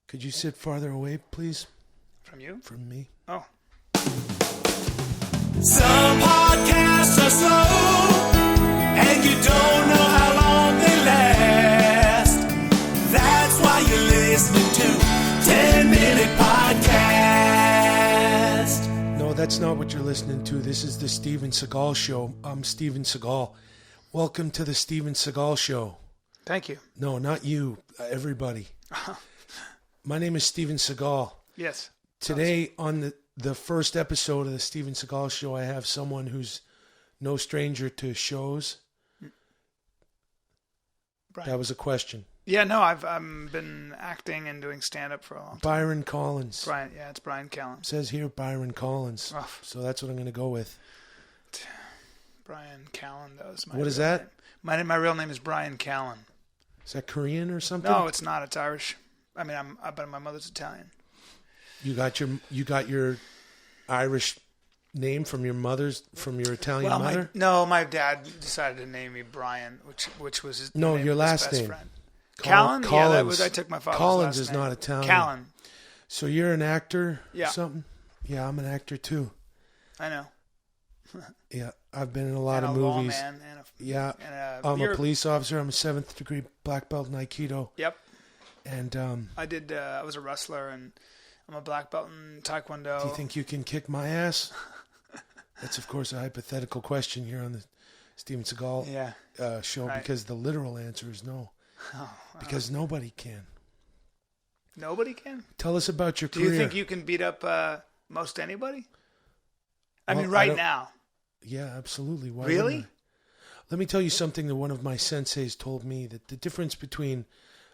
Could you sit farther away, please? From you? From me? Oh. Some podcasts are slow, and you don't know how long they last. That's why you're listening to 10-Minute Podcast. No, that's not what you're listening to. This is the Steven Seagal Show. I'm Steven Seagal. Welcome to the Steven Seagal Show. Thank you. No, not you. Everybody. My name is Steven Seagal. Yes. Today on the first episode of the Steven Seagal Show, I have someone who's no stranger to shows. Brian. That was a question. Yeah, no, I've been acting and doing stand-up for a long time. Byron Collins. Brian, yeah, it's Bryan Callen. It says here Byron Collins. Oh. So that's what I'm going to go with. Bryan Callen, that was my What is real that? name. My real name is Bryan Callen. Is that Korean or something? No, it's not. It's Irish. I mean, but my mother's Italian. You got your Irish name from your Italian mother? My dad decided to name me Brian, which was his No, name your of his last best name. friend. Callen? Collins. Yeah, that was, I took my father's Collins last is name. not Italian. Callen. So you're an actor? Yeah. Or something? Yeah, I'm an actor too. I know. Yeah, I've been in a lot And of a movies. lawman Yeah, and I'm a police officer. I'm a 7th degree black belt in Aikido. Yep. And I was a wrestler, and I'm a black belt in Taekwondo. do you think you can kick my ass? That's, of course, a hypothetical question here on the Steven Seagal show, right. Because the literal answer is no. Because nobody can. Nobody can? Tell us about your Do career. you think you can beat up most anybody? I Well, mean, I right don't- now. Yeah, absolutely. Why Really? wouldn't I? Let me tell you something that one of my senseis told me, that the difference between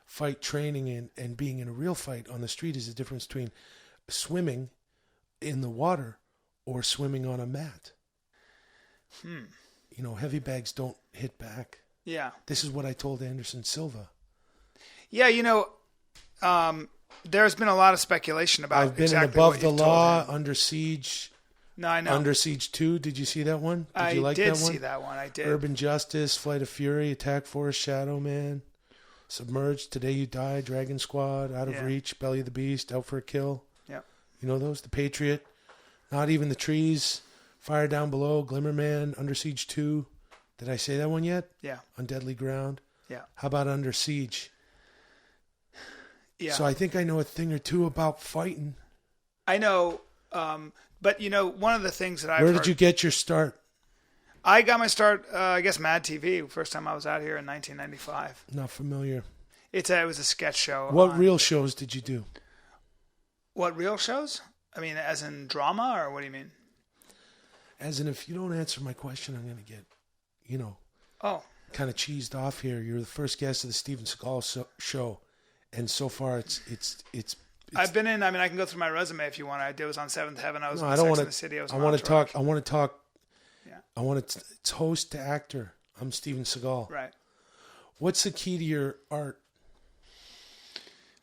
fight training and being in a real fight on the street is the difference between swimming in the water or swimming on a mat. You know, heavy bags don't hit back. Yeah. This is what I told Anderson Silva. Yeah, there's been a lot of speculation about I've been exactly in Above what the you told Law, him. Under Siege. No, I know. Under Siege 2. Did you see that one? Did you like did that one? see that one. I did. Urban Justice, Flight of Fury, Attack Force, Shadow Man, Submerged, Today You Die, Dragon Squad, Out of Yeah. Reach, Belly of the Beast, Out for a Kill. Yep. You know those? The Patriot, Not Even the Trees, Fire Down Below, Glimmer Man, Under Siege 2. Did I say that one yet? Yeah. On Deadly Ground. Yeah. How about Under Siege? Yeah. So I think I know a thing or two about fighting. I know, but one of the things that I've Where heard, did you get your start? I got my start, I guess, Mad TV. First time I was out here in 1995. Not familiar. It was a sketch show. What real shows did you do? What real shows? I mean, as in drama, or what do you mean? As in, if you don't answer my question, I'm going to get, Oh. kind of cheesed off here. You're the first guest of the Steven Seagal show, and so far it's I've been in. I mean, I can go through my resume if you want. I was on Seventh Heaven. I was no, on I don't Sex want and the City. I was to. on I want to talk. Entourage. I want to talk. Yeah. I want to. It's host to actor. I'm Steven Seagal. Right. What's the key to your art?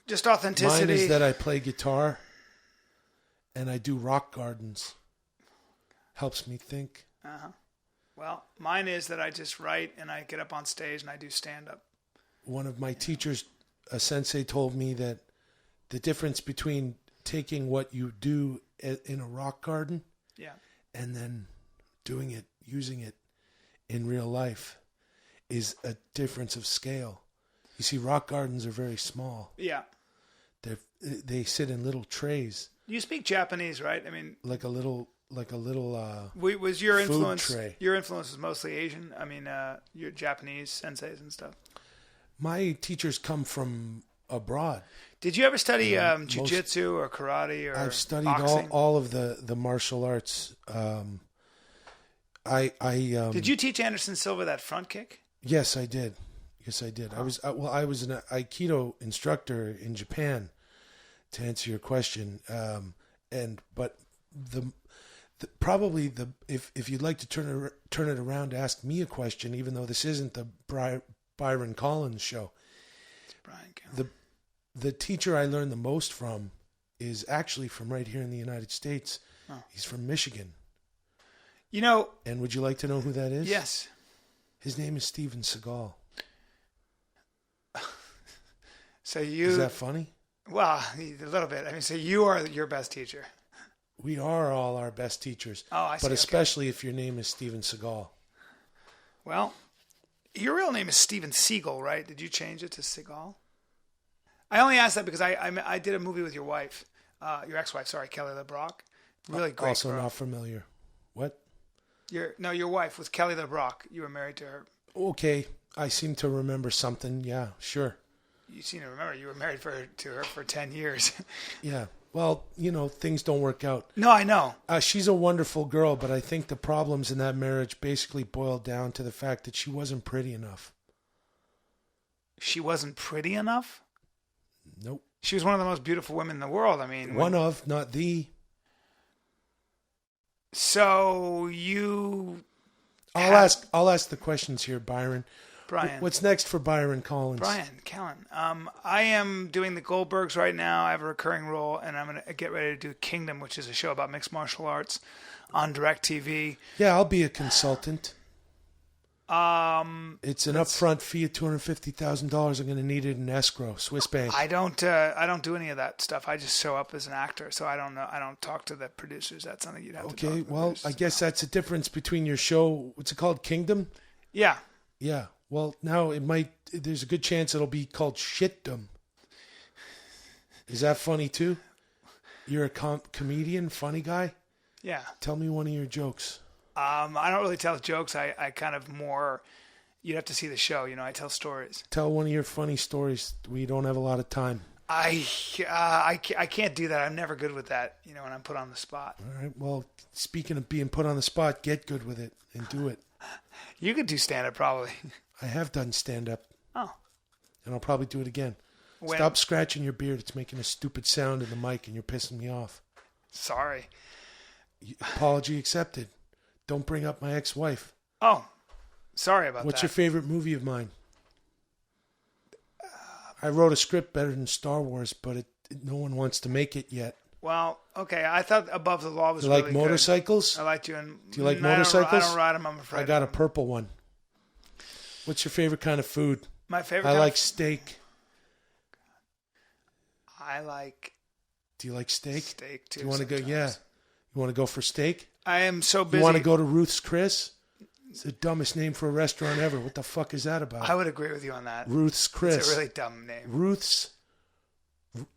Just authenticity. Mine is that I play guitar, and I do rock gardens. Helps me think. Well, mine is that I just write and I get up on stage and I do stand-up. One of my teachers, a sensei, told me that the difference between taking what you do in a rock garden, Yeah. and then doing it, using it in real life, is a difference of scale. You see, rock gardens are very small. Yeah. They sit in little trays, You speak Japanese, right? I mean, like a little. was your food influence? tray. Your influence was mostly Asian. I mean, your Japanese senseis and stuff. My teachers come from abroad. Did you ever study jiu-jitsu or karate or I've studied boxing? all of the martial arts. Did you teach Anderson Silva that front kick? Yes, I did. I was I was an Aikido instructor in Japan. To answer your question, but if you'd like to turn it around to ask me a question, even though this isn't the Byron Collins show, It's Bryan Callen. the teacher I learned the most from is actually from right here in the United States. Oh. He's from Michigan. And would you like to know who that is? Yes. His name is Steven Seagal. So Is that funny? Well, a little bit. I mean, so you are your best teacher. We are all our best teachers. Oh, I see. But especially if your name is Steven Seagal. Well, your real name is Steven Seagal, right? Did you change it to Seagal? I only asked that because I did a movie with your wife, your ex-wife, sorry, Kelly LeBrock. Really great Also girl. not familiar. What? Your wife was Kelly LeBrock. You were married to her. Okay. I seem to remember something. Yeah, sure. You seem to remember you were married to her for 10 years. Yeah. Well, things don't work out. No, I know. She's a wonderful girl, but I think the problems in that marriage basically boiled down to the fact that she wasn't pretty enough. She wasn't pretty enough? Nope. She was one of the most beautiful women in the world. I mean, not the. So you. I'll ask the questions here, Byron. Bryan. What's next for Bryan Callen? Bryan Callen. I am doing the Goldbergs right now. I have a recurring role, and I'm going to get ready to do Kingdom, which is a show about mixed martial arts on DirecTV. Yeah, I'll be a consultant. It's an upfront fee of $250,000. I'm going to need it in escrow, Swiss bank. I don't do any of that stuff. I just show up as an actor, so I don't know. I don't talk to the producers. That's something you'd have to talk to. Okay, well, I guess that's the difference between your show. What's it called? Kingdom? Yeah. Yeah. Well, now there's a good chance it'll be called Shitdom. Is that funny too? You're a comedian, funny guy? Yeah. Tell me one of your jokes. I don't really tell jokes. I kind of more, you'd have to see the show. I tell stories. Tell one of your funny stories. We don't have a lot of time. I can't do that. I'm never good with that, when I'm put on the spot. All right. Well, speaking of being put on the spot, get good with it and do it. You could do stand-up probably. I have done stand-up. Oh. And I'll probably do it again. When? Stop scratching your beard. It's making a stupid sound in the mic and you're pissing me off. Sorry. Apology accepted. Don't bring up my ex-wife. Oh, sorry about What's that. your favorite movie of mine? I wrote a script better than Star Wars, but no one wants to make it yet. Well, okay. I thought Above the Law was You really like motorcycles? good. I liked you. Do you like motorcycles? I don't ride them, I'm afraid. I got a purple one. What's your favorite kind of food? My favorite I kind like of steak. I like... Do you like steak? Steak, too, Do you want to go? sometimes. Yeah. You want to go for steak? I am so busy. You want to go to Ruth's Chris? It's the dumbest name for a restaurant ever. What the fuck is that about? I would agree with you on that. Ruth's Chris. It's a really dumb name.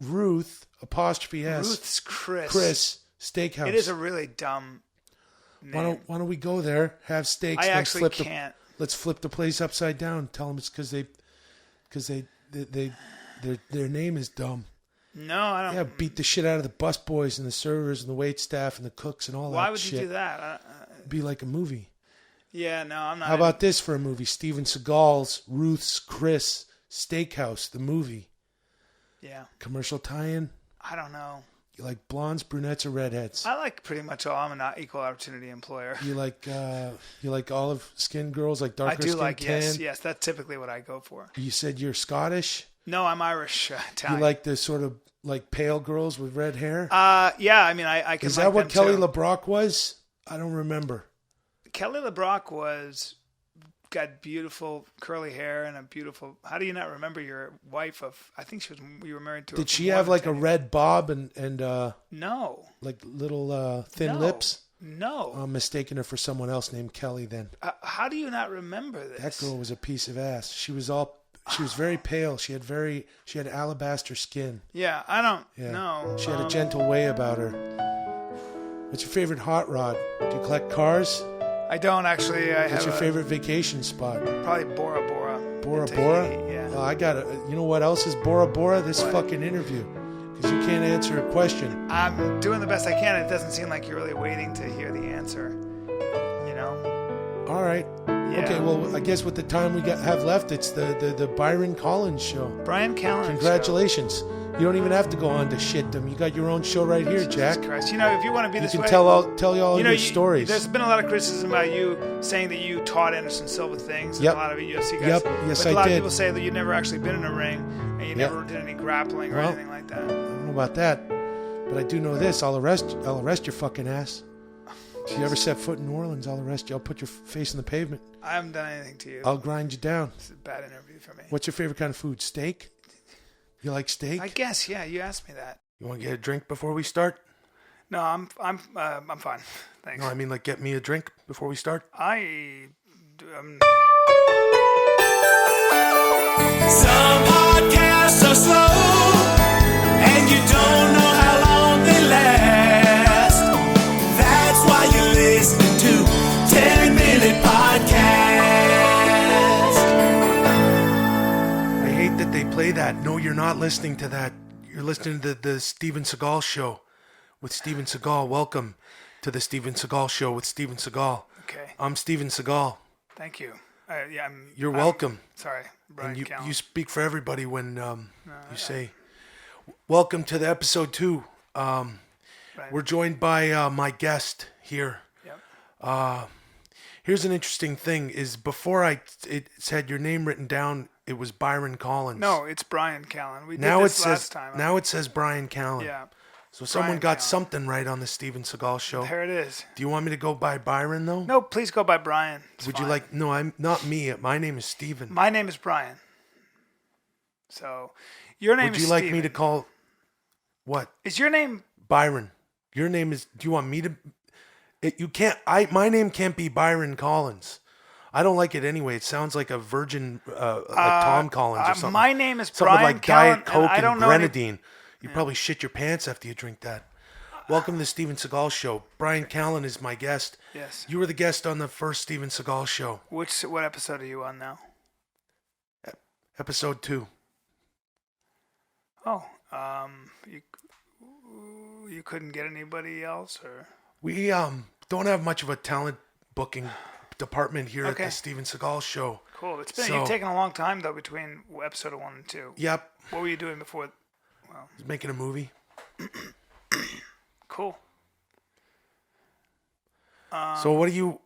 Ruth, apostrophe S. Ruth's Chris. Chris Steakhouse. It is a really dumb name. Why don't we go there, have steaks? I actually can't. Let's flip the place upside down. Tell them it's because their name is dumb. No, I don't. Yeah, beat the shit out of the bus boys and the servers and the wait staff and the cooks and all that shit. Why would you do that? Be like a movie. Yeah, no, I'm not. How about this for a movie? Steven Seagal's Ruth's Chris Steakhouse, the movie. Yeah. Commercial tie-in? I don't know. You like blondes, brunettes, or redheads? I like pretty much all. I'm an equal opportunity employer. You like olive skinned girls, like darker I do skin like, tan? yes. That's typically what I go for. You said you're Scottish? No, I'm Irish, Italian. You like the sort of like pale girls with red hair? Yeah, I mean, I can Is like that what them Kelly too. LeBrock was? I don't remember. Kelly LeBrock got beautiful curly hair and a beautiful. How do you not remember your wife of? I think you were married to her. Did for she more have than like 10 a years. red bob and No. like little thin No. lips? No. I'm mistaking her for someone else named Kelly then. How do you not remember this? That girl was a piece of ass. She was very pale. She had alabaster skin. Yeah, I don't Yeah. know. She had a gentle way about her. What's your favorite hot rod? Do you collect cars? I don't actually. What's your favorite vacation spot? Probably Bora Bora. Bora in Bora? Tahiti, yeah. I got it. You know what else is Bora Bora? This What? fucking interview. Because you can't answer a question. I'm doing the best I can. It doesn't seem like you're really waiting to hear the answer. All right. Yeah. Okay, well, I guess with the time we have left, it's the Bryan Callen show. Bryan Callen. Congratulations. You don't even have to go on to Shitdom. You got your own show right here, Jack. Jesus Christ. If you want to be You this can way, tell you all your stories. There's been a lot of criticism about you saying that you taught Anderson Silva things. Yep. And a lot of UFC guys. Yep. Yes, but a I lot did. of people say that you've never actually been in a ring and you Yep. never did any grappling or Well, anything like that. I don't know about that, but I do know this. I'll arrest your fucking ass. If you ever set foot in New Orleans, I'll arrest you. I'll put your face in the pavement. I haven't done anything to you. I'll grind you down. It's a bad interview for me. What's your favorite kind of food? Steak? You like steak? I guess, yeah. You asked me that. You want to get a drink before we start? No, I'm fine. Thanks. No, I mean like get me a drink before we start. Some podcasts are slow, and you don't know how long they last. That's why you're listening to 10-Minute Podcast. I hate that they play that. No, you're not listening to that. You're listening to the Steven Seagal Show with Steven Seagal. Welcome to the Steven Seagal Show with Steven Seagal. Okay. I'm Steven Seagal. Thank you. You're welcome. Sorry, Bryan And Callen. you speak for everybody when you say, welcome to the episode 2. Right. We're joined by my guest here. Yep. Here's an interesting thing is before it said your name written down, it was Bryan Callen. No, it's Bryan Callen. We did Now this it last says time. now it says Bryan Callen. Yeah. So someone Bryan got Callen. something right on the Steven Seagal Show. There it is. Do you want me to go by Byron though? No, please go by Bryan. It's Would fine. you like? No, I'm not me. My name is Steven. My name is Bryan. So, your name Would is you like Steven. me to call what? Is your name? Byron. Your name is. Do you want me to? You can't. My name can't be Byron Collins. I don't like it anyway. It sounds like a virgin, like Tom Collins or something. My name is Something Bryan like Callen, Diet Coke and I don't and know any- grenadine. You probably shit your pants after you drink that. Welcome to the Steven Seagal Show. Bryan Callen is my guest. Yes. You were the guest on the first Steven Seagal Show, What episode are you on now? episode 2. Oh, you couldn't get anybody else, or? We don't have much of a talent booking department here Okay. at the Steven Seagal Show. Cool. So- You've taken a long time though between episode 1 and 2. Yep, What were you doing before? he's making a movie. Cool. So what do you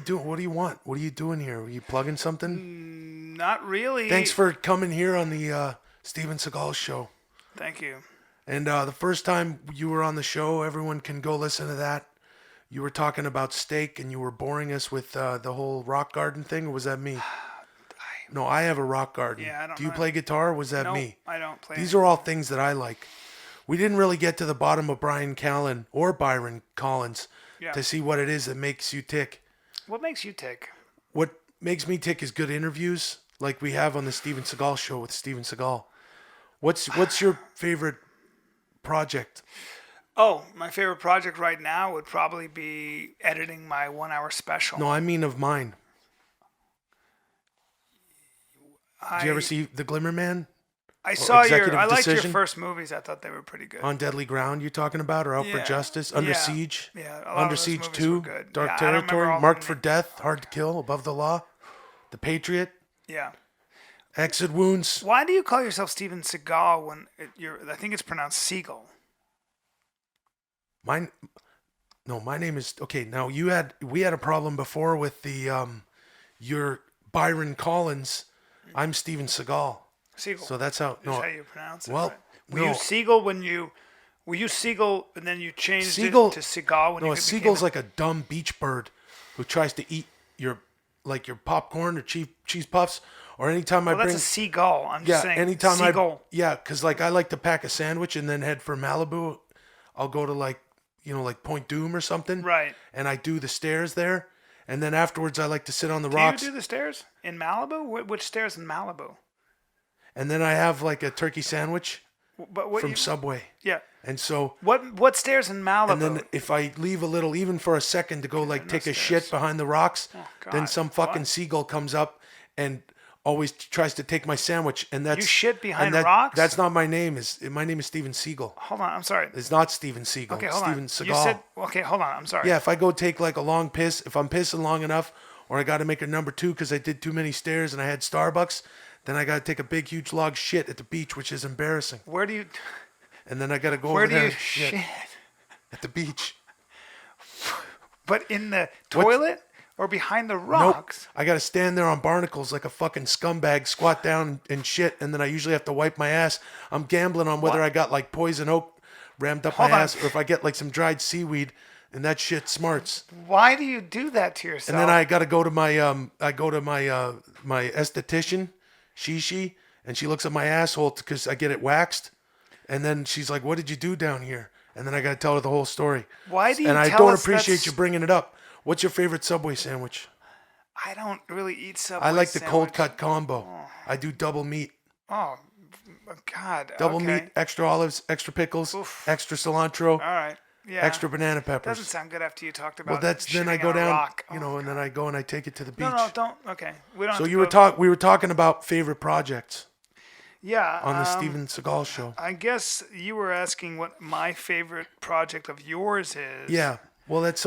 doing? What do you want? What are you doing here? Are you plugging something? Not really. Thanks for coming here on the Steven Seagal Show. Thank you. And the first time you were on the show, everyone can go listen to that. You were talking about steak and you were boring us with the whole rock garden thing, or was that me? No, I have a rock garden. Yeah, I don't Do you know. play guitar, or was that No, me? I don't play. These are all things that I like. We didn't really get to the bottom of Bryan Callen or Bryan Collins Yeah. to see what it is that makes you tick. What makes you tick? What makes me tick is good interviews like we have on the Steven Seagal Show with Steven Seagal. What's your favorite project? Oh, my favorite project right now would probably be editing my 1-hour special. No, I mean of mine. Did you ever see The Glimmer Man I saw Executive I liked your Decision? first movies. I thought they were pretty good. on Deadly Ground you're talking about, or Out for Yeah. Justice, Under Yeah. Siege? Yeah, a lot Under of those Siege movies 2, were good. Dark Yeah, I don't remember Territory, all Marked the for names. Death, Hard to Kill, Above the Law, The Patriot, Yeah. Exit Wounds. Why do you call yourself Steven Seagal when I think it's pronounced Seagal? My name is okay. Now we had a problem before with the your Bryan Collins. I'm Steven Seagal. Seagal. So that's how. Is No, how you pronounce it. well, right? Were no. you Seagal when you? Were you Seagal and then you changed Seagal- it to Seagal when no, you a became seagull's like a dumb beach bird who tries to eat your popcorn or cheese puffs. Or anytime I Well, bring that's a seagull. I'm yeah, just saying. anytime Seagull. because like I like to pack a sandwich and then head for Malibu. I'll go to like Point Doom or something. Right. And I do the stairs there, and then afterwards I like to sit on the Do rocks. you do the stairs in Malibu? Which stairs in Malibu? And then I have like a turkey sandwich But what from you, Subway. yeah. And so, What stairs in Malibu? and then if I leave a little, even for a second, to go like take a stairs. shit behind the rocks, then God, some fucking what? seagull comes up and always tries to take my sandwich. And that's You shit behind and rocks? That's not my name. My name is Steven Seagal. Hold on. I'm sorry. It's not Steven Seagal. Okay, It's hold Steven on. Seagal. You said okay. Hold on. I'm sorry. Yeah, if I go take like a long piss, if I'm pissing long enough, or I got to make a number 2 because I did too many stairs and I had Starbucks, then I got to take a big, huge log shit at the beach, which is embarrassing. Where do you? And then I got to go Where over do there you and shit shit? at the beach. But in the toilet or behind the rocks? Nope. I got to stand there on barnacles like a fucking scumbag, squat down and shit, and then I usually have to wipe my ass. I'm gambling on whether What? I got like poison oak rammed up Hold my on. ass, or if I get like some dried seaweed, and that shit smarts. Why do you do that to yourself? And then I got to go to my my esthetician, Shishi, and she looks at my asshole because I get it waxed, and then she's like, "What did you do down here?" And then I got to tell her the whole story. Why do you And I tell don't us appreciate that's- you bringing it up. What's your favorite Subway sandwich? I don't really eat Subway I like the sandwich. cold cut combo. I do double meat. Oh, God. Double okay. meat, extra olives, extra pickles, Oof. extra cilantro, All right. Yeah. extra banana peppers. Doesn't sound good after you talked about. Well, that's then I shitting go on a down, rock. you know, and then I go and I take it to the beach. No, don't. Okay, we don't. So have you to were go- we were talking about favorite projects Yeah. on the Steven Seagal show. I guess you were asking what my favorite project of yours is. Yeah. Well, it's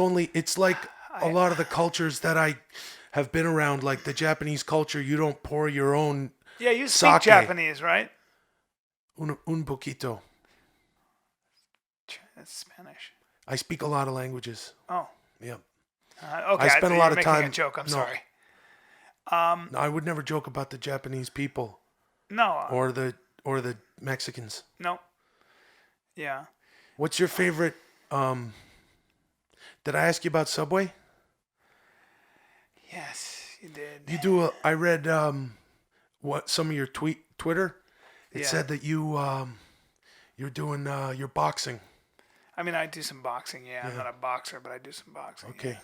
like a lot of the cultures that I have been around, like the Japanese culture. You don't pour your own. Yeah, you speak sake. Japanese, right? Un poquito. That's Spanish. I speak a lot of languages. Oh. Yeah. Okay. I spent a lot of making time. a joke. I'm No. sorry. No, I would never joke about the Japanese people No. or the Mexicans. No. Yeah. What's your favorite? Did I ask you about Subway? Yes, you did. You do. I read what some of your Twitter. It Yeah. said that you're doing your boxing. I mean, I do some boxing. Yeah, I'm not a boxer, but I do some boxing. Okay. Yeah.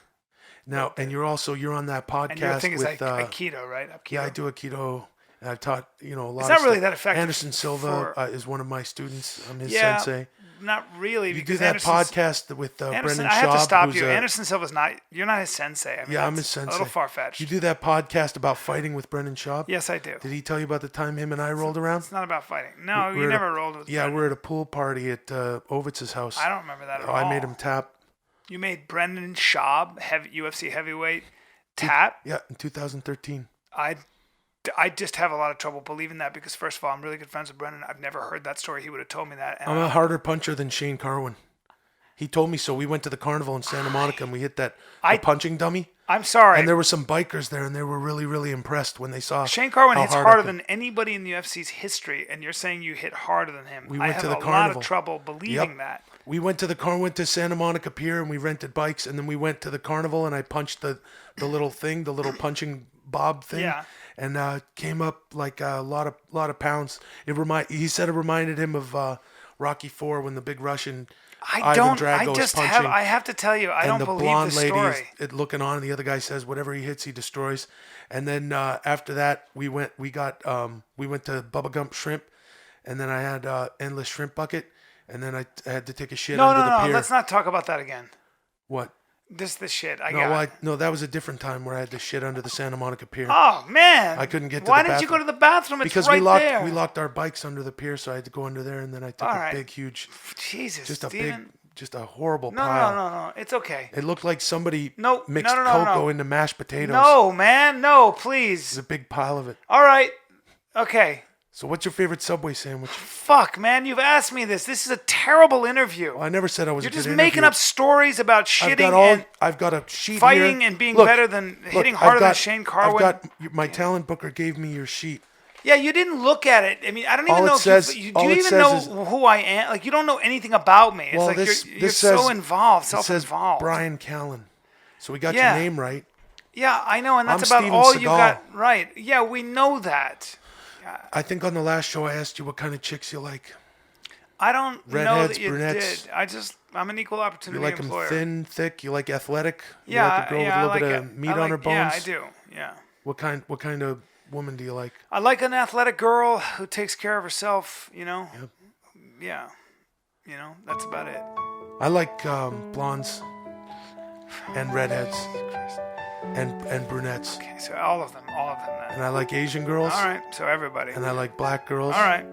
Now, and you're on that podcast And your thing is with. like Aikido, right? Aikido. Yeah, I do Aikido. And I've taught a lot. It's of not really stuff. that effective. Anderson Silva for- is one of my students. I'm his Yeah, sensei. not really. You do because that Anderson's- podcast with Anderson, Brendan I have to Schaub, stop who's you. a- Anderson Silva's not. You're not his sensei. I mean, Yeah, I'm that's his sensei. A little far fetched. You do that podcast about fighting with Brendan Schaub? Yes, I do. Did he tell you about the time him and I rolled around? It's not about fighting. No, We're you at never a- rolled with. Yeah, Brendan. we're at a pool party at Ovitz's house. I don't remember that at all. I made him tap. You made Brendan Schaub, UFC heavyweight, tap. Yeah, in 2013. I just have a lot of trouble believing that because first of all, I'm really good friends with Brendan. I've never heard that story. He would have told me that. And I'm a harder puncher than Shane Carwin. He told me so. We went to the carnival in Santa Monica and we hit the punching dummy. I'm sorry. And there were some bikers there and they were really, really impressed when they saw Shane Carwin how hits hard I harder could- than anybody in the UFC's history, and you're saying you hit harder than him. We I went have to the a lot carnival. of trouble believing Yep. that. We went to Santa Monica Pier and we rented bikes and then we went to the carnival and I punched the little thing, the little punching bob thing. Yeah. And came up like a lot of pounds. He said it reminded him of Rocky IV when the big Russian Ivan Drago is punching. I have to tell you, I don't and the believe blonde the lady story. is looking on, and the other guy says whatever he hits, he destroys. And then after that, we went to Bubba Gump Shrimp, and then I had endless shrimp bucket, and then I had to take a shit under the pier. Let's not talk about that again. What? This shit. No, that was a different time where I had to shit under the Santa Monica Pier. Oh man! I couldn't get to Why the didn't you go bathroom. to the bathroom? It's Because right there. we locked our bikes under the pier, so I had to go under there, and then I took All a right. big, huge, Jesus, just a Steven. just a horrible No, pile. no. It's okay. It looked like somebody No, mixed no, cocoa no. into mashed potatoes. No, man. No, There's please. a big pile of it. All right. Okay. So what's your favorite Subway sandwich? Fuck, man. You've asked me this. This is a terrible interview. Well, I never said I was You're a good just interviewer. making up stories about shitting I've got a sheet fighting here. and being Look, better than look, hitting I've harder than got- Shane Carwin. I've got my talent booker gave me your sheet. Yeah, you didn't look at it. I mean, I don't even All it know says- if you all do you it even says know who I am. Like, you don't know anything about me. It's Well, like this you're says, so involved, It says self-involved. Bryan Callen. So we got Yeah. your name right. Yeah, I know, and that's I'm about Steven all you Seagal. got right. Yeah, we know that. I think on the last show I asked you what kind of chicks you like. I don't know Redheads, that you brunettes. did. I'm an equal You opportunity like them employer. thin, thick. You like athletic. Yeah, You like a girl yeah, with I a like little bit it. of meat I on like- her bones. Yeah, I do. Yeah. What kind of woman do you like? I like an athletic girl who takes care of herself, you know? Yep. Yeah. You know, that's about it. I like blondes and redheads and brunettes. Okay, so all of them then. And I like Asian girls. All right, so everybody. And I like black girls. All right.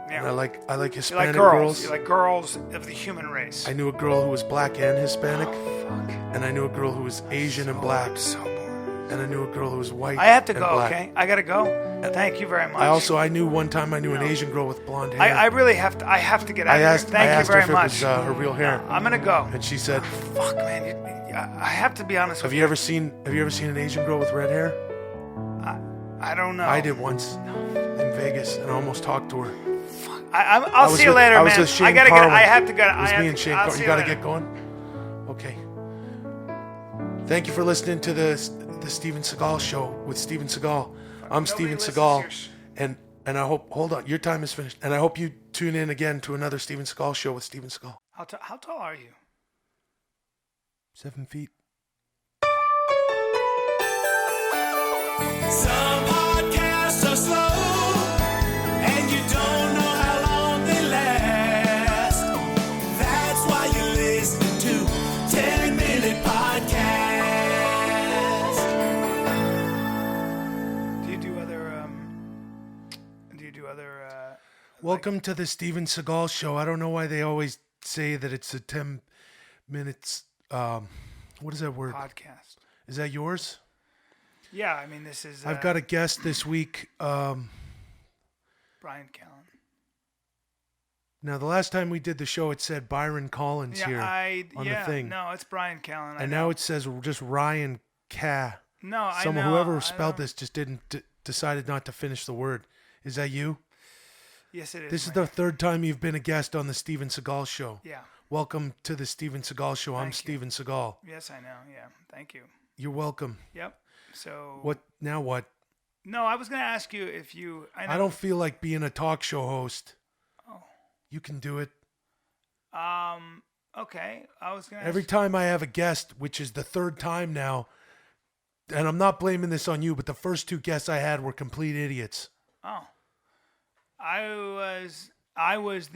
And I Yeah. like You like Hispanic girls. You like girls of the human race. I knew a girl who was black and Hispanic, Fuck. and I knew a girl who was Asian and black, So boring. and I knew a girl who was white. I have to and go, black. okay? I gotta go. Thank you very much. I knew one time I knew an Asian girl with blonde hair. I really have to. I have to get out I of asked, here. Thank I you asked very her if much. it was her real hair, I'm gonna go. and she said, Fuck, man. I have to be honest "Have with you ever seen an Asian girl with red hair?" I don't know. I did once in Vegas, and I almost talked to her. I'll see you later, I man. was with Shane I gotta Carwin. get. I have to go. It was me and Shane I'll Carwin. see You gotta later. get going. Okay. Thank you for listening to the Steven Seagal Show with Steven Seagal. I'm Steven listens Seagal, to your and And I hope, hold on, your time is finished. And I hope you tune in again to another Steven Seagal show with Steven Seagal. How tall are you? 7 feet. Some podcasts are slow, and you don't know how long they last. That's why you're listening to 10-Minute Podcast. Do you do other? Welcome to the Steven Seagal show. I don't know why they always say that it's a 10 minutes, what is that word? Podcast. Is that yours? Yeah, I mean, this is... I've got a guest this week. Bryan Callen. Now, the last time we did the show, it said Byron Collins here on the thing. No, it's Bryan Callen. And now it says just Ryan Ca. No, I know. Whoever spelled this just decided not to finish the word. Is that you? Yes, it is. This is the third time you've been a guest on the Steven Seagal show. Yeah. Welcome to the Steven Seagal show. I'm Steven Seagal. Yes, I know. Yeah. Thank you. You're welcome. Yep. So... What? Now what? No, I was going to ask you if you... I don't feel like being a talk show host. Oh. You can do it. Okay. I was going to Every time I have a guest, which is the third time now, and I'm not blaming this on you, but the first two guests I had were complete idiots. Oh. I was actually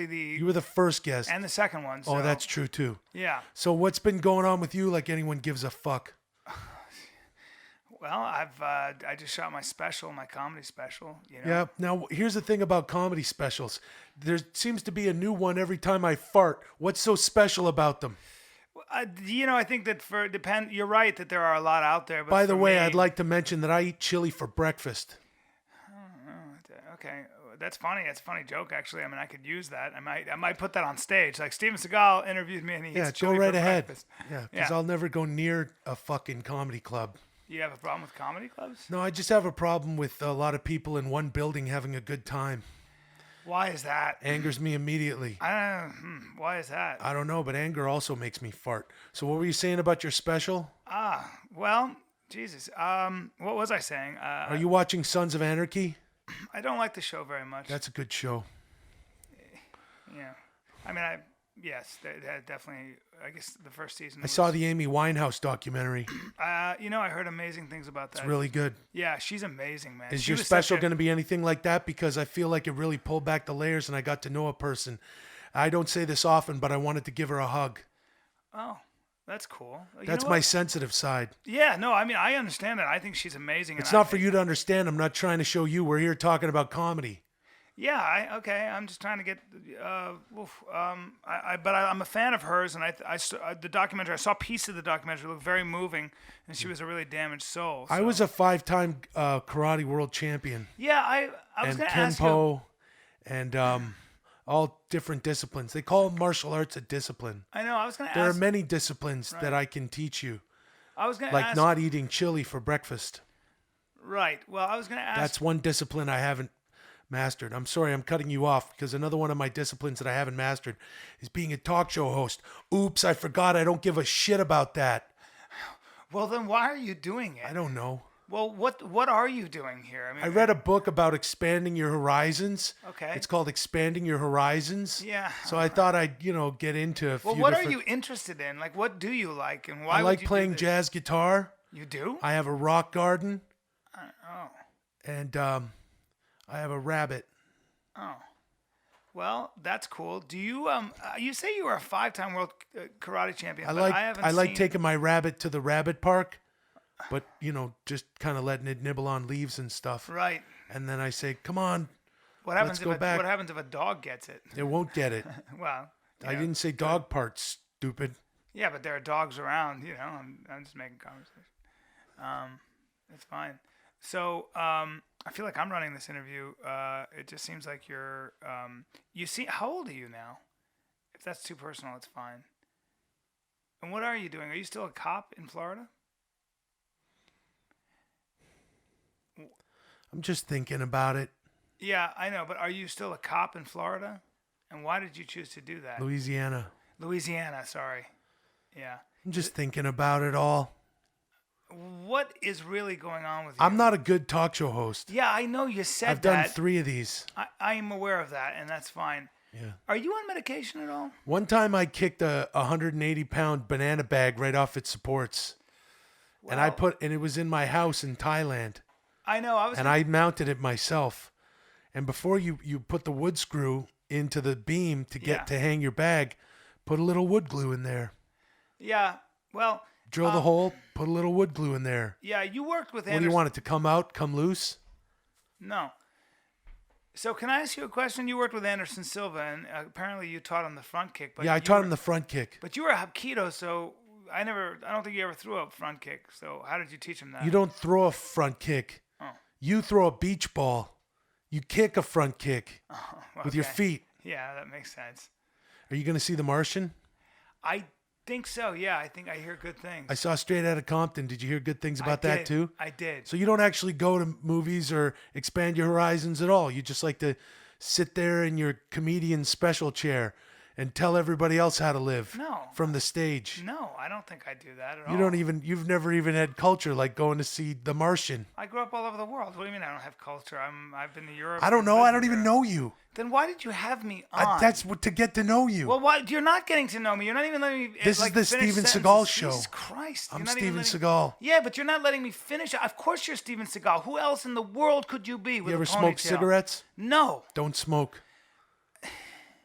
the... You were the first guest. And the second one. So, oh, that's true too. Yeah. So what's been going on with you like anyone gives a fuck? Well, I just shot my comedy special, you know. Yeah. Now, here's the thing about comedy specials. There seems to be a new one every time I fart. What's so special about them? I think that you're right that there are a lot out there. But by the way, I'd like to mention that I eat chili for breakfast. Okay, that's funny. That's a funny joke, actually. I mean, I could use that. I might put that on stage. Like Steven Seagal interviewed me, and he eats chili go right for ahead. breakfast. Yeah, because I'll never go near a fucking comedy club. You have a problem with comedy clubs? No, I just have a problem with a lot of people in one building having a good time. Why is that? Angers me immediately. Why is that? I don't know, but anger also makes me fart. So what were you saying about your special? Well, Jesus. What was I saying? Are you watching Sons of Anarchy? I don't like the show very much. That's a good show. Yeah. I mean, yes, that definitely, I guess the first season. I saw the Amy Winehouse documentary. I heard amazing things about that. It's really good. Yeah, she's amazing, man. Is your special going to be anything like that? Because I feel like it really pulled back the layers and I got to know a person. I don't say this often, but I wanted to give her a hug. Oh, that's cool. That's my sensitive side. Yeah, no, I mean, I understand that. I think she's amazing. It's not for you to understand. I'm not trying to show you. We're here talking about comedy. Yeah, okay. I'm just trying to get. But I'm a fan of hers, and the documentary. I saw a piece of the documentary. It looked very moving, and she was a really damaged soul. So. I was a 5-time karate world champion. Yeah, I was going to ask you. Kenpo, and all different disciplines. They call martial arts a discipline. I know. I was going to ask. There are many disciplines that I can teach you. I was going to ask. Like not eating chili for breakfast. Right. Well, I was going to ask. That's one discipline I haven't mastered. I'm sorry, I'm cutting you off because another one of my disciplines that I haven't mastered is being a talk show host. Oops, I forgot. I don't give a shit about that. Well, then why are you doing it? I don't know. Well, what are you doing here? I read a book about expanding your horizons. Okay. It's called Expanding Your Horizons. Yeah. So I thought I'd, get into a few Well, what different... are you interested in? Like, what do you like, and why I like playing jazz guitar. You do? I have a rock garden. Oh. And I have a rabbit. Oh. Well, that's cool. Do you you say you were a 5-time world karate champion? I like taking my rabbit to the rabbit park, but just kind of letting it nibble on leaves and stuff. Right. And then I say, "Come on, what happens let's go back." What happens if a dog gets it? It won't get it. Well, I didn't say dog parts, stupid. Yeah, but there are dogs around. I'm just making conversation. It's fine. So I feel like I'm running this interview. It just seems like you're. You see, how old are you now? If that's too personal, it's fine. And what are you doing? Are you still a cop in Florida? I'm just thinking about it. Yeah, I know, but are you still a cop in Florida? And why did you choose to do that? Louisiana, sorry. Yeah. I'm just thinking about it all. what is really going on with you? I'm not a good talk show host. Yeah, I know you said I've done 3 of these. I am aware of that, and that's fine. Yeah. Are you on medication at all? One time I kicked a 180-pound banana bag right off its supports. Well, And it was in my house in Thailand. I know. I mounted it myself. And before you put the wood screw into the beam to hang your bag, put a little wood glue in there. Yeah. Well, drill the hole, put a little wood glue in there. Yeah, you worked with Anderson. Anderson. What do you want it to come out, come loose? No. So can I ask you a question? You worked with Anderson Silva, and apparently you taught him the front kick. But I taught him the front kick. But you were a Hapkido, so I don't think you ever threw a front kick. So how did you teach him that? You don't throw a front kick. Oh. You throw a beach ball. You kick a front kick with your feet. Yeah, that makes sense. Are you going to see The Martian? I think so, yeah. I think I hear good things. I saw Straight Outta Compton. Did you hear good things about that too? I did. So you don't actually go to movies or expand your horizons at all. You just like to sit there in your comedian special chair and tell everybody else how to live from the stage. No, I don't think I do that at all. You've never even had culture like going to see The Martian. I grew up all over the world. What do you mean I don't have culture? I've been to Europe. I don't know. I don't even know you. Then why did you have me on? That's to get to know you. Well, why? You're not getting to know me. You're not even letting me. This is the Steven Seagal show. Jesus Christ! I'm Steven Seagal. Yeah, but you're not letting me finish. Of course, you're Steven Seagal. Who else in the world could you be? With you ever a ponytail? smoke cigarettes? No. Don't smoke.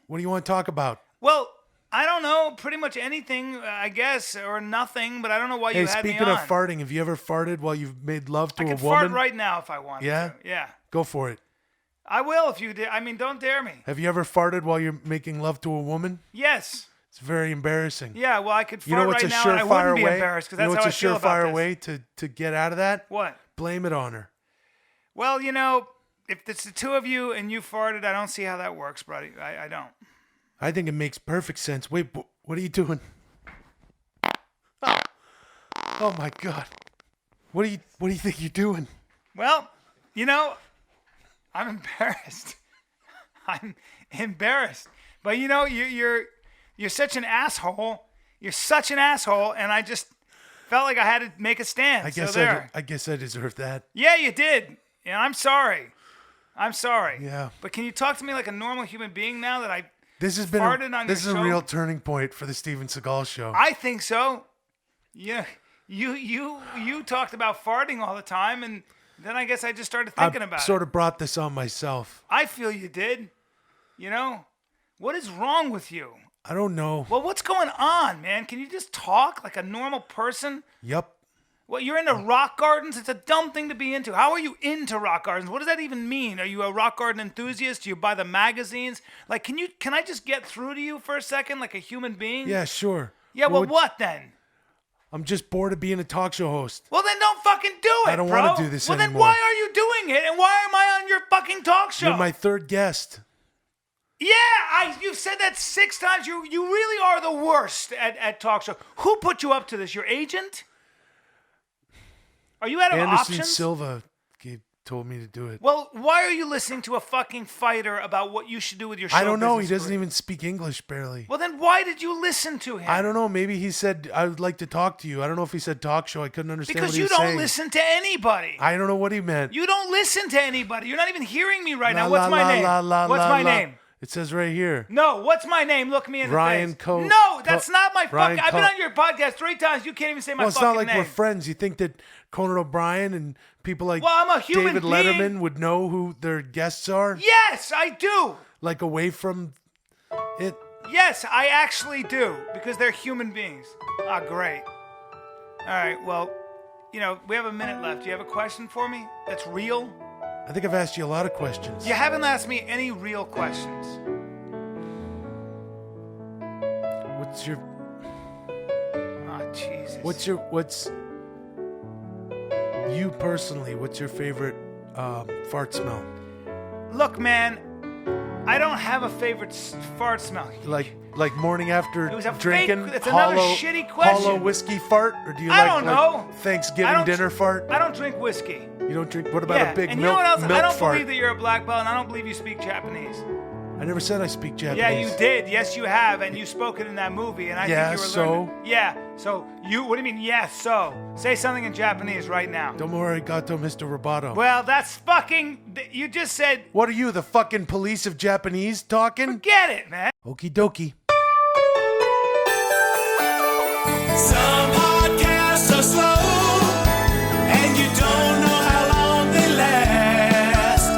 What do you want to talk about? Well, I don't know. Pretty much anything, I guess, or nothing. But I don't know why you had me on. Hey, speaking of farting, have you ever farted while you've made love to a woman? I can fart right now if I want to. Yeah. Go for it. I will if you did. I mean, don't dare me. Have you ever farted while you're making love to a woman? Yes. It's very embarrassing. Yeah, well, I could fart right now and I wouldn't be embarrassed because that's how I feel about this. You know what's a surefire way to get out of that? What? Blame it on her. Well, if it's the two of you and you farted, I don't see how that works, buddy. I don't. I think it makes perfect sense. Wait, what are you doing? Oh my God. What do you think you're doing? Well, I'm embarrassed. I'm embarrassed. But you're such an asshole. You're such an asshole, and I just felt like I had to make a stand. I guess I deserve that. Yeah, you did. And I'm sorry. I'm sorry. Yeah. But can you talk to me like a normal human being now that I This is a real turning point for the Steven Seagal show. I think so. Yeah. You talked about farting all the time, and then I guess I just started thinking about it. I sort of brought this on myself. I feel you did. What is wrong with you? I don't know. Well, what's going on, man? Can you just talk like a normal person? Yep. Well, you're into rock gardens? It's a dumb thing to be into. How are you into rock gardens? What does that even mean? Are you a rock garden enthusiast? Do you buy the magazines? Like, can I just get through to you for a second like a human being? Yeah, sure. Yeah, well, what then? I'm just bored of being a talk show host. Well, then don't fucking do it, I don't want to do this anymore. Well, then why are you doing it? And why am I on your fucking talk show? You're my third guest. Yeah, you've said that 6 times. You really are the worst at talk show. Who put you up to this? Your agent? Are you out of options? Anderson Silva told me to do it. Well, why are you listening to a fucking fighter about what you should do with your show? I don't know. He business doesn't even speak English barely. Well, then why did you listen to him? I don't know. Maybe he said, I would like to talk to you. I don't know if he said talk show. I couldn't understand what he was saying. Because you don't listen to anybody. I don't know what he meant. You don't listen to anybody. You're not even hearing me right now. What's my name? What's my name? It says right here. No, what's my name? Look me in the Bryan face. Callen. No, that's not my fucking... I've been on your podcast 3 times. You can't even say my fucking name. Well, it's not like we're friends. You think that Conan O'Brien and people like I'm a human David Letterman would know who their guests are? Yes, I do. Like away from it? Yes, I actually do. Because they're human beings. Ah, great. All right, well, we have a minute left. Do you have a question for me that's real? I think I've asked you a lot of questions. You haven't asked me any real questions. What's your... Oh, Jesus. What's... You personally, what's your favorite fart smell? Look, man, I don't have a favorite fart smell. Like morning after drinking it's another shitty question. Hollow whiskey fart? Or do you I don't know. Thanksgiving dinner fart? I don't drink whiskey. You don't drink? What about a big and milk you know what else? milk I don't fart? believe that you're a black belt, and I don't believe you speak Japanese. I never said I speak Japanese. Yeah, you did. Yes, you have, and you spoke it in that movie. And I Yeah, think you were so? learning. Yeah, so you. What do you mean? Yeah, so say something in Japanese right now. Domo arigato, Mr. Roboto. Well, that's fucking. You just said. What are you, the fucking police of Japanese talking? Get it, man. Okie dokie. Some podcasts are slow, and you don't know how long they last.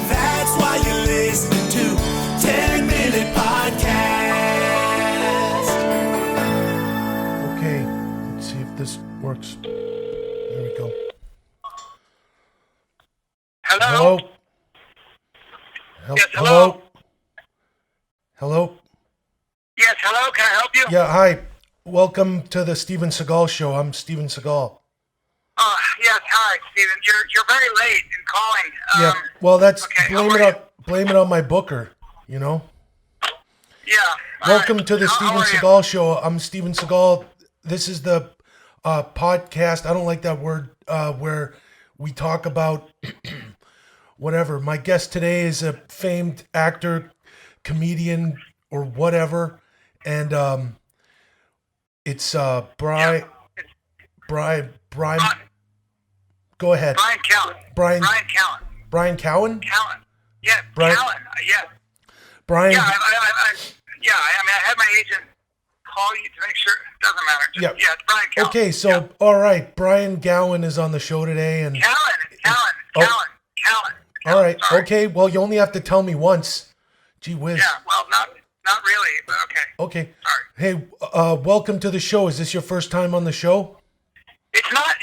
That's why you're listening to 10-Minute Podcast. Okay, let's see if this works. There we go. Hello? Yes, hello? Hello? Hello? Yes, hello, can I help you? Yeah, hi. Welcome to the Steven Seagal Show. I'm Steven Seagal. Yes, hi, Steven. You're very late in calling. Yeah, well, that's okay, blame how it are on blame it on my booker, you know? Yeah. Welcome to the How Steven are you? Seagal Show. I'm Steven Seagal. This is the podcast. I don't like that word where we talk about whatever. My guest today is a famed actor, comedian, or whatever, and it's Bryan. Go ahead. Bryan Callen. Bryan Callen. Bryan Callen. Callen. Yeah, Bryan- Callen. Yeah. Bryan. Yeah, I had my agent call you to make sure. It doesn't matter. Just, Yeah. Yeah, it's Bryan Callen. Okay, so Yeah. all right, Bryan Callen is on the show today, and Callen. all right, Sorry. okay. Well, you only have to tell me once. Gee whiz. Yeah, well, not really, but okay. Okay. Sorry. Hey, welcome to the show. Is this your first time on the show? It's not.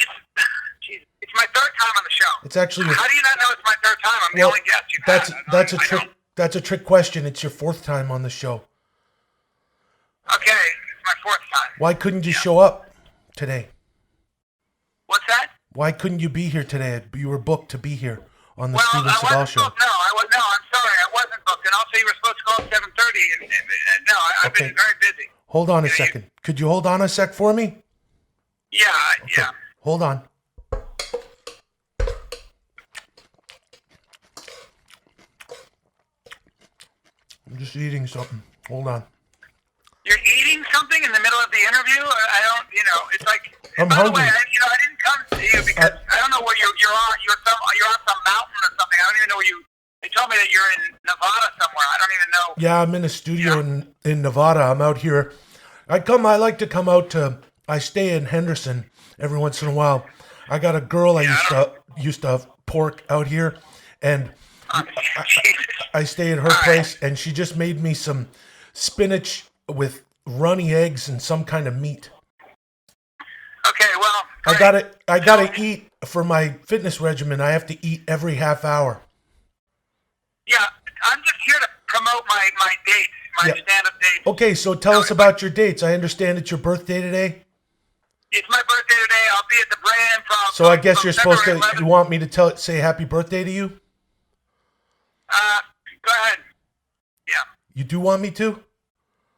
It's my third time on the show. It's actually your, How do you not know it's my third time? I'm the well, only guest you've that's had. that's a I trick. don't- That's a trick question. It's your fourth time on the show. Okay, it's my fourth time. Why couldn't you show up today? What's that? Why couldn't you be here today? You were booked to be here on the Well, Steven I Seagal wasn't Show. booked. No, I'm sorry. I wasn't booked. And also, you were supposed to call at 7:30. And no, I've Okay. been very busy. Hold on a Yeah, second. Could you hold on a sec for me? Yeah, yeah. Hold on. I'm just eating something. Hold on. You're eating something in the middle of the interview? I don't, it's like. I'm by hungry. the way, I didn't come to you because I don't know where you're on. You're on some mountain or something. I don't even know where you. They told me that you're in Nevada somewhere. I don't even know. Yeah, I'm in a studio in Nevada. I'm out here. I like to come out to. I stay in Henderson every once in a while. I got a girl I used to pork out here, and I stay at her place, and she just made me some spinach with runny eggs and some kind of meat. Okay, well. I gotta eat for my fitness regimen. I have to eat every half hour. Yeah, I'm just here to promote my dates, my stand-up dates. Okay, so tell us about your dates. I understand it's your birthday today. It's my birthday today. I'll be at the Bryan Improv. So I guess you're supposed to. February 11th. You want me to say happy birthday to you? Go ahead. Yeah. You do want me to?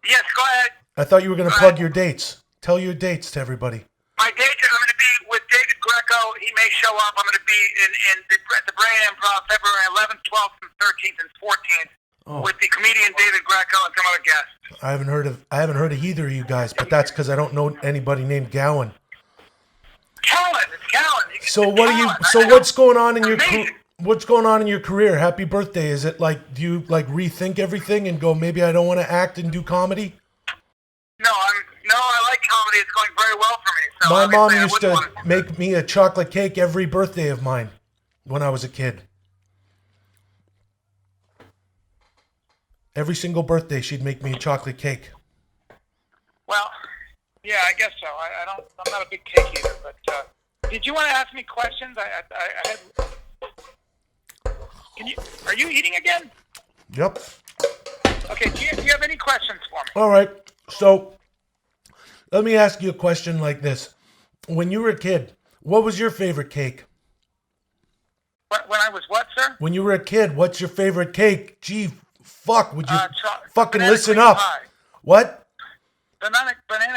Yes, go ahead. I thought you were going to plug your dates. Tell your dates to everybody. My dates are going to be with David Greco. He may show up. I'm going to be at the Bryan Improv February 11th, 12th, and 13th, and 14th with the comedian David Greco and some other guests. I haven't heard of either of you guys, but that's because I don't know anybody named Gowan. Callen, it's Callen. So what are you? Callen. So what's going on in your Amazing. what's going on in your career? Happy birthday! Is it like do you like rethink everything and go maybe I don't want to act and do comedy? No, I like comedy. It's going very well for me. So My mom obviously I used wouldn't to want make me a chocolate cake every birthday of mine when I was a kid. Every single birthday, she'd make me a chocolate cake. Well, yeah, I guess so. I'm not a big cake eater, but did you want to ask me questions? I had. Are you eating again? Yep. Okay. Do you have any questions for me? All right. So, let me ask you a question like this: when you were a kid, what was your favorite cake? When I was what, sir? When you were a kid, what's your favorite cake? Gee, fuck! Would you fucking banana listen cream up? pie. What? Banana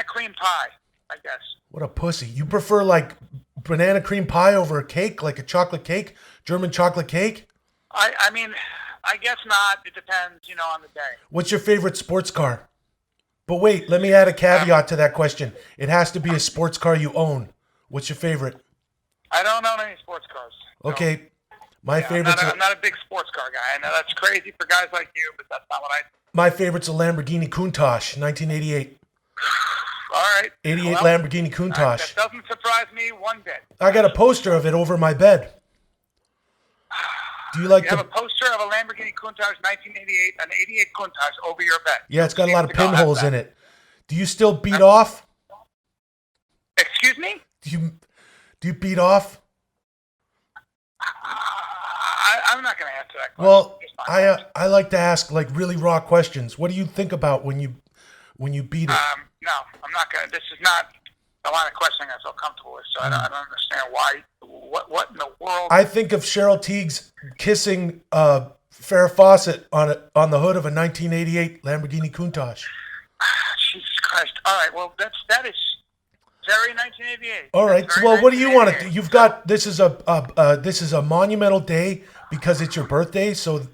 cream pie, I guess. What a pussy! You prefer like banana cream pie over a cake, like a chocolate cake, German chocolate cake? I mean, I guess not. It depends, on the day. What's your favorite sports car? But wait, let me add a caveat to that question. It has to be a sports car you own. What's your favorite? I don't own any sports cars. Okay. My favorite's I'm not a big sports car guy. I know that's crazy for guys like you, but that's not what I do. My favorite's a Lamborghini Countach, 1988. All right. 88 Lamborghini Countach. That doesn't surprise me one bit. I got a poster of it over my bed. Do you like You have a poster of a Lamborghini Countach 1988, an 88 Countach over your bed? Yeah, it's got a lot of pinholes in it. Do you still beat off? Excuse me? Do you beat off? I'm not going to answer that question. Well, I like to ask like really raw questions. What do you think about when you beat it? No, I'm not going to. This is not the line of questioning I feel comfortable with, so I don't understand why. What in the world? I think of Cheryl Tiegs kissing Farrah Fawcett on the hood of a 1988 Lamborghini Countach. Jesus Christ! All right, well that is very 1988. All right. Well, what do you want to do? You've got this is a monumental day because it's your birthday. So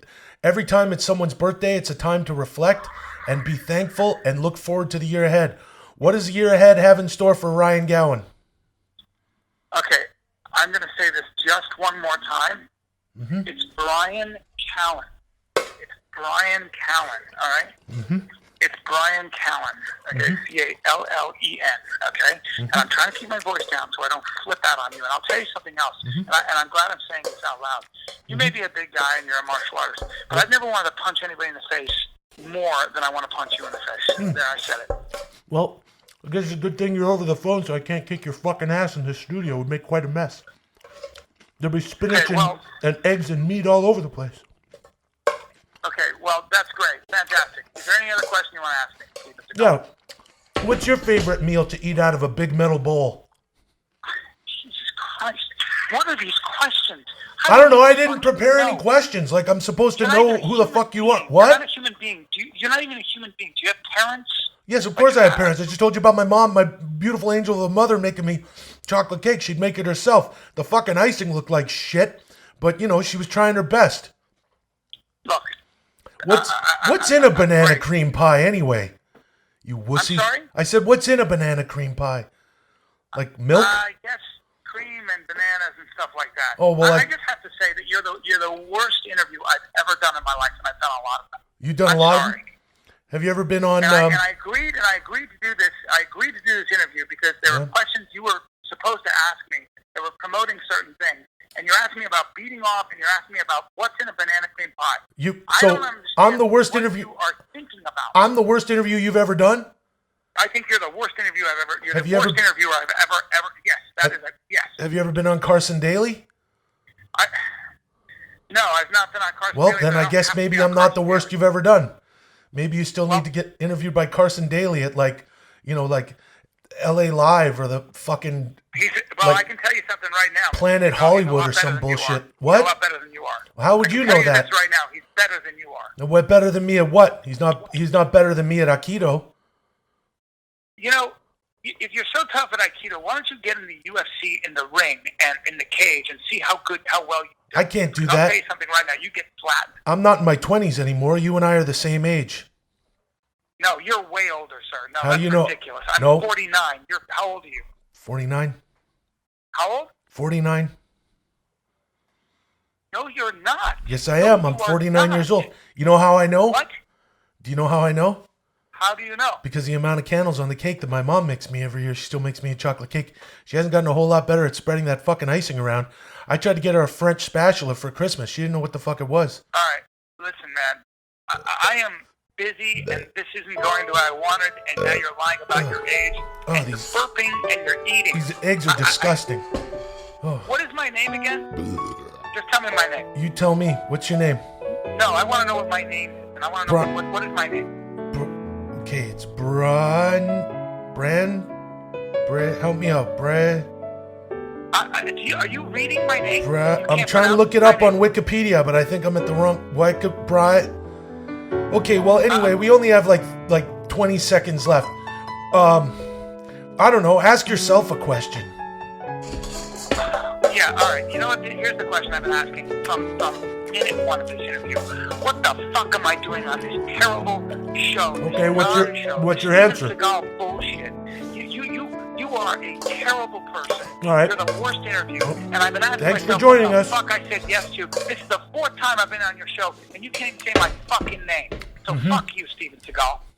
every time it's someone's birthday, it's a time to reflect and be thankful and look forward to the year ahead. What does the year ahead have in store for Bryan Callen? Okay, I'm going to say this just one more time. Mm-hmm. It's Bryan Callen. It's Bryan Callen. All right. Mm-hmm. It's Bryan Callen, okay, Callen, okay? Mm-hmm. And I'm trying to keep my voice down so I don't flip out on you. And I'll tell you something else, and I'm glad I'm saying this out loud. You may be a big guy and you're a martial artist, but I've never wanted to punch anybody in the face more than I want to punch you in the face. There, I said it. Well, I guess it's a good thing you're over the phone so I can't kick your fucking ass in this studio. It would make quite a mess. There'd be spinach and eggs and meat all over the place. Okay, well, that's great. Fantastic. Is there any other question you want to ask me? Yeah. What's your favorite meal to eat out of a big metal bowl? Jesus Christ. What are these questions? I don't know. I didn't prepare any questions. Like, I'm supposed to know who the fuck you are. What? You're not a human being. You're not even a human being. Do you have parents? Yes, of course I have parents. I just told you about my mom, my beautiful angel of a mother, making me chocolate cake. She'd make it herself. The fucking icing looked like shit, but, she was trying her best. Look. What's in a banana cream pie anyway? You wussy. I'm sorry? I said, what's in a banana cream pie? Like milk? I guess cream and bananas and stuff like that. Oh, well, I just have to say that you're the worst interview I've ever done in my life, and I've done a lot of them. You've done a lot of them? Have you ever been on? And I agreed to do this. I agreed to do this interview because there were questions you were supposed to ask me that were promoting certain things. And you're asking me about beating off, and you're asking me about what's in a banana cream pie. I'm the worst interview. You are thinking about. I'm the worst interview you've ever done. I think you're the worst interview I've ever. You're the worst interviewer I've ever. Yes, that is a yes. Have you ever been on Carson Daly? No, I've not been on Carson Daly. Well, then I guess maybe I'm not the worst you've ever done. Maybe you still need to get interviewed by Carson Daly at like LA Live or the fucking. I can tell you something right now. Planet Hollywood or some bullshit. What? He's a lot better than you are. How would you know that? Right now, he's better than you are. What better than me at what? He's not better than me at Aikido. If you're so tough at Aikido, why don't you get in the UFC in the ring and in the cage and see how well you do? I can't do that. I'll tell you something right now. You get flattened. I'm not in my 20s anymore. You and I are the same age. No, you're way older, sir. No, how that's you know? Ridiculous. I'm 49. How old are you? 49. How old? 49. No, you're not. Yes, I am. I'm 49 years old. You know how I know? What? Do you know how I know? How do you know? Because the amount of candles on the cake that my mom makes me every year, she still makes me a chocolate cake. She hasn't gotten a whole lot better at spreading that fucking icing around. I tried to get her a French spatula for Christmas. She didn't know what the fuck it was. All right. Listen, man. I am busy, and this isn't going to what I wanted, and now you're lying about your age, and you're burping, and you're eating. These eggs are disgusting. What is my name again? Just tell me my name. You tell me. What's your name? No, I want to know what my name is, and I want to know what is my name. Okay, it's Bran, help me out, Bran. Are you reading my name? I'm trying to look it up on Wikipedia, but I think I'm at the wrong Brian. Okay, well, anyway, we only have like 20 seconds left. I don't know. Ask yourself a question. Yeah, Yeah, all right. You know what? Here's the question I've been asking from minute one of this interview. What the fuck am I doing on this terrible show? Okay, what's your answer? Seagal bullshit. You are a terrible person. All right. You're the worst interview. And I've been asking Thanks for myself joining what the us. fuck I said yes to. This is the 4th time I've been on your show, and you can't even say my fucking name. So fuck you, Steven Seagal.